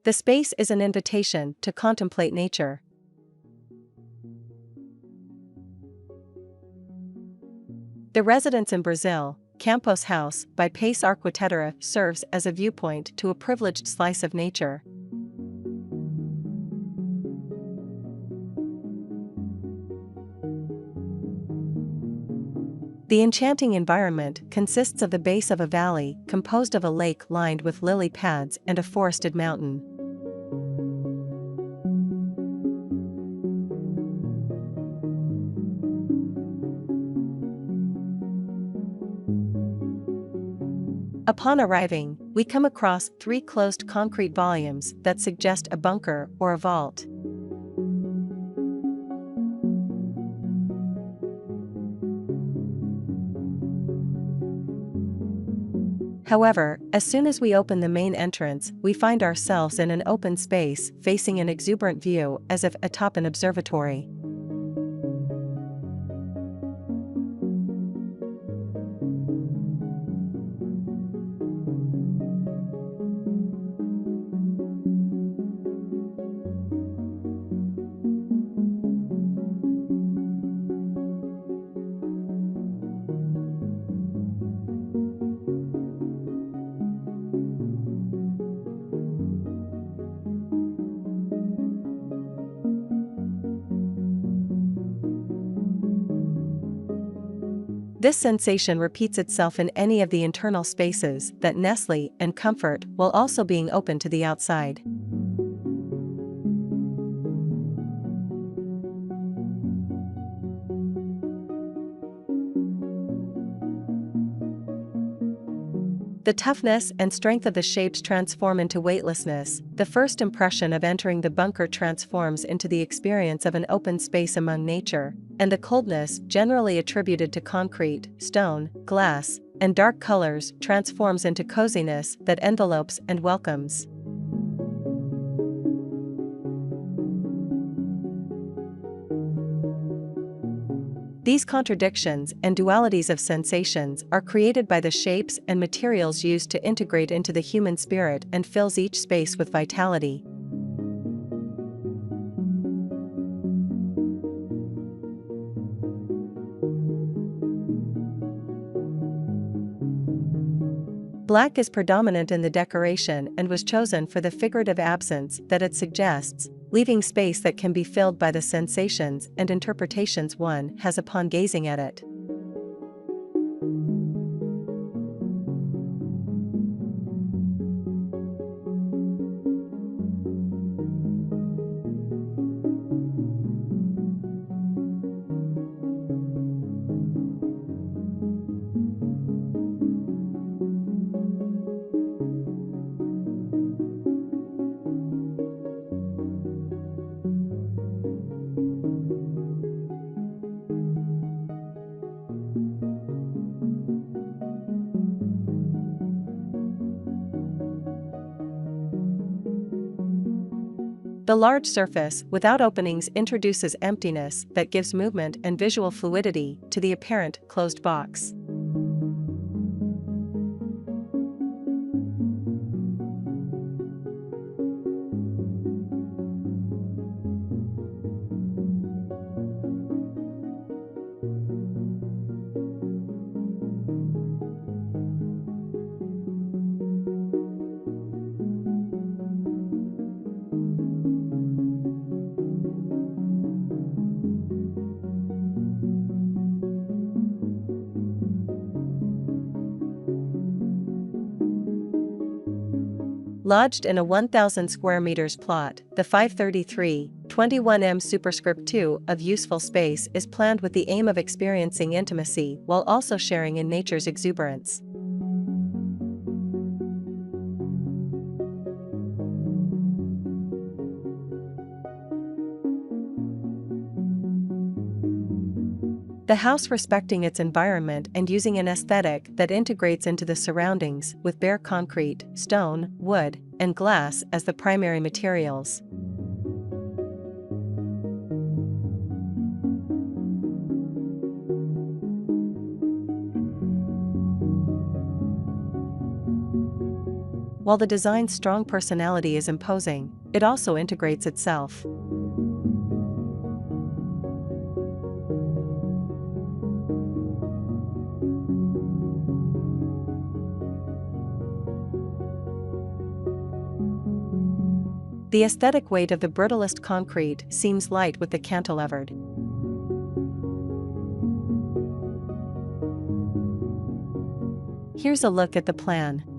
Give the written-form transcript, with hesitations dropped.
The space is an invitation to contemplate nature. The residence in Brazil, Campos House by Pace Arquitectura, serves as a viewpoint to a privileged slice of nature. The enchanting environment consists of the base of a valley composed of a lake lined with lily pads and a forested mountain. Upon arriving, we come across 3 closed concrete volumes that suggest a bunker or a vault. However, as soon as we open the main entrance, we find ourselves in an open space facing an exuberant view as if atop an observatory. This sensation repeats itself in any of the internal spaces that nestle and comfort while also being open to the outside. The toughness and strength of the shapes transform into weightlessness. The first impression of entering the bunker transforms into the experience of an open space among nature, and the coldness generally attributed to concrete, stone, glass, and dark colors transforms into coziness that envelopes and welcomes. These contradictions and dualities of sensations are created by the shapes and materials used to integrate into the human spirit and fills each space with vitality. Black is predominant in the decoration and was chosen for the figurative absence that it suggests, leaving space that can be filled by the sensations and interpretations one has upon gazing at it. The large surface without openings introduces emptiness that gives movement and visual fluidity to the apparent closed box. Lodged in a 1,000 square meters plot, the 533/21m superscript 2 of useful space is planned with the aim of experiencing intimacy while also sharing in nature's exuberance. The house respecting its environment and using an aesthetic that integrates into the surroundings with bare concrete, stone, wood, and glass as the primary materials. While the design's strong personality is imposing, it also integrates itself. The aesthetic weight of the brutalist concrete seems light with the cantilevered. Here's a look at the plan.